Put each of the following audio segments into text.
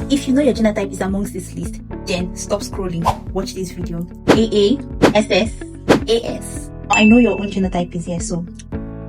If you know your genotype is amongst this list, then stop scrolling, watch this video. AA, SS, AS. I know your own genotype is here, so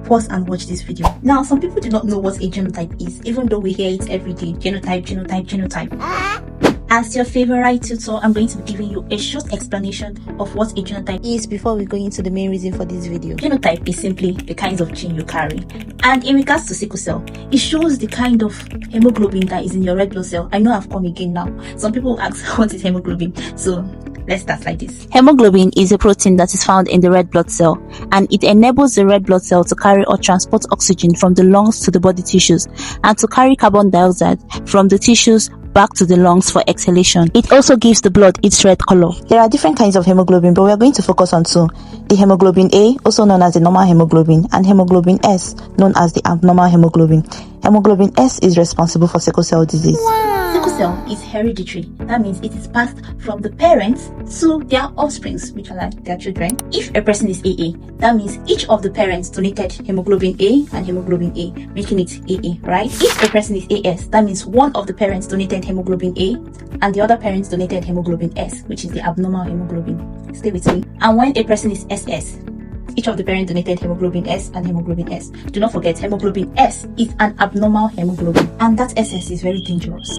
pause and watch this video. Now, some people do not know what a genotype is, even though we hear it every day. Genotype, genotype, genotype. As your favorite tutor, I'm going to be giving you a short explanation of what a genotype is before we go into the main reason for this video. Genotype is simply the kinds of gene you carry. And in regards to sickle cell, it shows the kind of hemoglobin that is in your red blood cell. I know I've come again now. Some people ask what is hemoglobin. So let's start like this. Hemoglobin is a protein that is found in the red blood cell, and it enables the red blood cell to carry or transport oxygen from the lungs to the body tissues and to carry carbon dioxide from the tissues back to the lungs for exhalation. It also gives the blood its red color. There are different kinds of hemoglobin, but we are going to focus on two: the hemoglobin A, also known as the normal hemoglobin, and hemoglobin S, known as the abnormal hemoglobin. Hemoglobin S is responsible for sickle cell disease. Wow. Sickle cell is hereditary. That means it is passed from the parents to their offsprings, which are like their children. If a person is AA, that means each of the parents donated hemoglobin A and hemoglobin A, making it AA, right? If a person is AS, that means one of the parents donated hemoglobin A and the other parents donated hemoglobin S, which is the abnormal hemoglobin. Stay with me. And when a person is SS, each of the parents donated hemoglobin S and hemoglobin S. Do not forget, hemoglobin S is an abnormal hemoglobin, and that SS is very dangerous.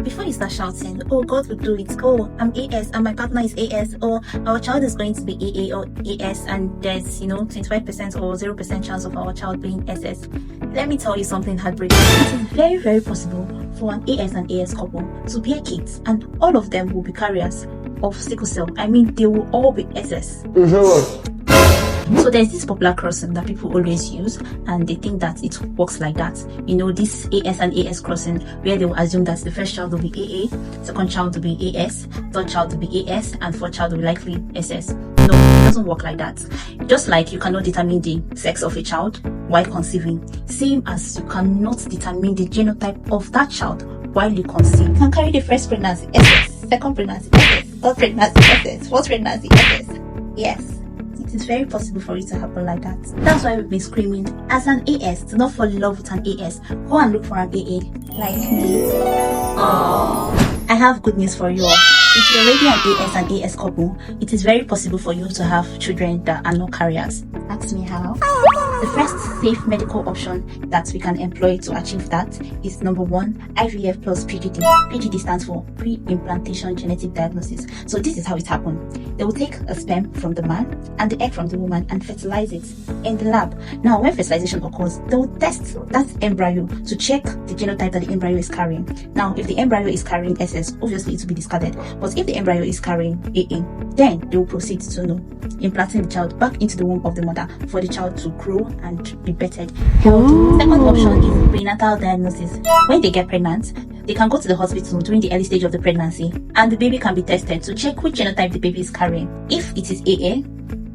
Before you start shouting, oh, God will do it, oh, I'm AS and my partner is AS, or our child is going to be AA or AS, and there's 25% or 0% chance of our child being SS. Let me tell you something heartbreaking. It is very, very possible for an AS and AS couple to bear kids, and all of them will be carriers of sickle cell. I mean, they will all be SS. So there's this popular crossing that people always use, and they think that it works like that. This AS and AS crossing, where they will assume that the first child will be AA, second child will be AS, third child will be AS, and fourth child will be likely SS. No, it doesn't work like that. Just like you cannot determine the sex of a child while conceiving, same as you cannot determine the genotype of that child while you conceive. You can carry the first pregnancy SS, second pregnancy SS, third pregnancy SS, fourth pregnancy SS. Yes, it is very possible for it to happen like that. That's why we've been screaming, as an AS, do not fall in love with an AS. Go and look for an AA like me. Aww. I have good news for you all. If you're already an AS and AS couple, it is very possible for you to have children that are not carriers. Ask me how. The first safe medical option that we can employ to achieve that is number 1, IVF plus PGD. PGD stands for pre-implantation genetic diagnosis. So this is how it happens. They will take a sperm from the man and the egg from the woman and fertilize it in the lab. Now, when fertilization occurs, they will test that embryo to check the genotype that the embryo is carrying. Now, if the embryo is carrying SS, obviously it will be discarded. But if the embryo is carrying AA, then they will proceed to implanting the child back into the womb of the mother for the child to grow and be bettered healthy. Second option is prenatal diagnosis. When they get pregnant, they can go to the hospital during the early stage of the pregnancy, and the baby can be tested to check which genotype the baby is carrying. If it is AA,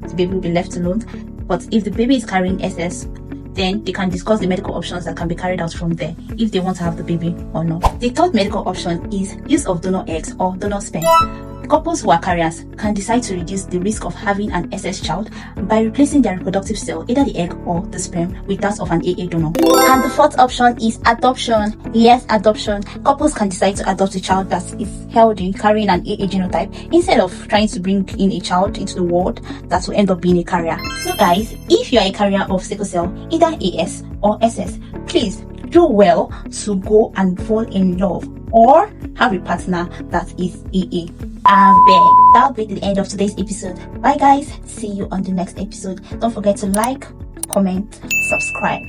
the baby will be left alone. But if the baby is carrying SS, then they can discuss the medical options that can be carried out from there, if they want to have the baby or not. The third medical option is use of donor eggs or donor sperm. Couples who are carriers can decide to reduce the risk of having an SS child by replacing their reproductive cell, either the egg or the sperm, with that of an AA donor. And the fourth option is adoption. Yes, adoption. Couples can decide to adopt a child that is healthy, carrying an AA genotype, instead of trying to bring in a child into the world that will end up being a carrier. So guys, if you are a carrier of sickle cell, either AS or SS, please do well to go and fall in love or have a partner that is AA. That'll be the end of today's episode. Bye guys, see you on the next episode. Don't forget to like, comment, subscribe.